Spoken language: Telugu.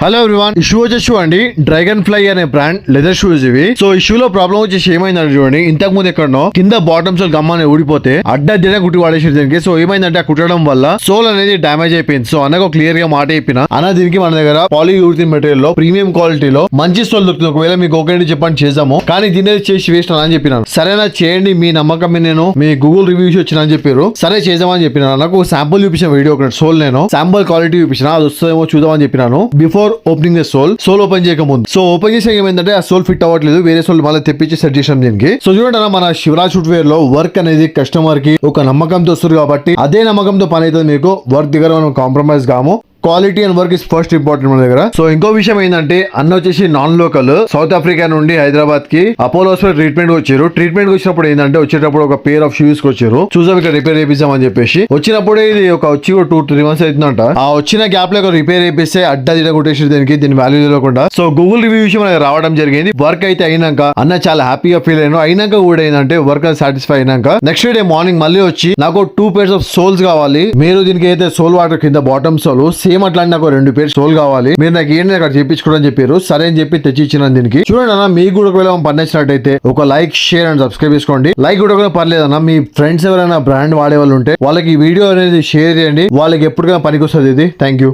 హలో ఎవ్రీవన్, ఈ షూ వచ్చేసి అండి డ్రాగన్ ఫ్లై అనే బ్రాండ్ లెదర్ షూస్ ఇవి. సో ఈ షూ లో ప్రాబ్లం వచ్చేసి ఏమైందంటే చూడండి, ఇంతకు ముందు ఎక్కడనో కింద బాటమ్స్ గమ్మాన్ని ఊడిపోతే అడ్డ కుట్టి వాడేసి దీనికి. సో ఏమైందంటే ఆ కుట్టడం వల్ల సోల్ అనేది డ్యామేజ్ అయిపోయింది. సో అన్నకు క్లియర్ గా మాట చెప్పిన అన్న, దీనికి మన దగ్గర పాలీయూరిథిన్ మెటీరియల్ లో ప్రీమియం క్వాలిటీలో మంచి సోల్ దొరుకుతుంది. ఒకవేళ మీకు ఒకటి చెప్పండి చేద్దాము, కానీ దీని చేసి వేస్ట్ అని చెప్పినాను. సరేనా చేయండి, మీ నమ్మకం మీద నేను మీ గూగుల్ రివ్యూస్ వచ్చిన అని చెప్పారు. సరే చేద్దామని చెప్పిన నాకు శాంపుల్ చూపించిన వీడియో ఒకటి సోల్ నేను శాంపుల్ క్వాలిటీ చూపించిన, అది వస్తుందేమో చూద్దామని చెప్పినాను. Before opening the sole open చేయక ముందు. సో ఓపెన్ చేసే ఏమైందంటే ఆ సోల్ ఫిట్ అవ్వట్లేదు, వేరే సోల్ మళ్ళీ తెప్పించి సెట్ చేసాం దీనికి. సో చూడండి, మన శివరాజ్ ఫుట్వేర్ లో వర్క్ అనేది కస్టమర్ కి ఒక నమ్మకంతో వస్తుంది కాబట్టి అదే నమ్మకంతో పని అవుతుంది. మీకు వర్క్ దగ్గర మనం కాంప్రమైజ్ కాము. Quality and work is first important మన దగ్గర. సో ఇంకో విషయం ఏంటంటే అన్న వచ్చేసి నాన్ లోకల్ సౌత్ ఆఫ్రికా నుండి హైదరాబాద్ కి అపోలో హాస్పిటల్ ట్రీట్మెంట్ వచ్చారు. ట్రీట్మెంట్ వచ్చినప్పుడు ఏంటంటే వచ్చేటప్పుడు ఒక పేర్ ఆఫ్ షూస్ వచ్చారు. చూసాం ఇక్కడ రిపేర్ చేపిస్తామని చెప్పేసి వచ్చినప్పుడే ఇది ఒక వచ్చి 2-3 months అవుతుందంట. ఆ వచ్చిన గ్యాప్ లో రిపేర్ చేపిస్తే అడ్డ కొట్టేసి దీని వాల్యూ తెలియకుండా. సో గూగుల్ రివ్యూ విషయం మనకి రావడం జరిగింది. వర్క్ అయితే అయినాక అన్న చాలా హ్యాపీగా ఫీల్ అయ్యాను. అయినాక కూడా ఏంటంటే వర్క్ సాటిస్ఫై అయినాక నెక్స్ట్ డే మార్నింగ్ మళ్ళీ వచ్చి నాకు 2 pairs ఆఫ్ సోల్స్ కావాలి. మీరు దీనికి అయితే సోల్ వాటర్ కింద బాటమ్ సోల్ సేమ్ అట్లా నాకు 2 pairs సోల్ కావాలి, మీరు నాకు ఏంటి అక్కడ చేయించుకోవడం చెప్పారు. సరే అని చెప్పి తెచ్చి ఇచ్చిన దీనికి. చూడండి అన్న, మీకు కూడా ఒకవేళ పనిచ్చినట్టయితే ఒక లైక్, షేర్ అండ్ సబ్స్క్రైబ్ చేసుకోండి. లైక్ కూడా పర్లేదన్న, మీ ఫ్రెండ్స్ ఎవరైనా బ్రాండ్ వాడే వాళ్ళు ఉంటే వాళ్ళకి ఈ వీడియో అనేది షేర్ చేయండి. వాళ్ళకి ఎప్పటికైనా పనికి వస్తుంది ఇది. Thank you.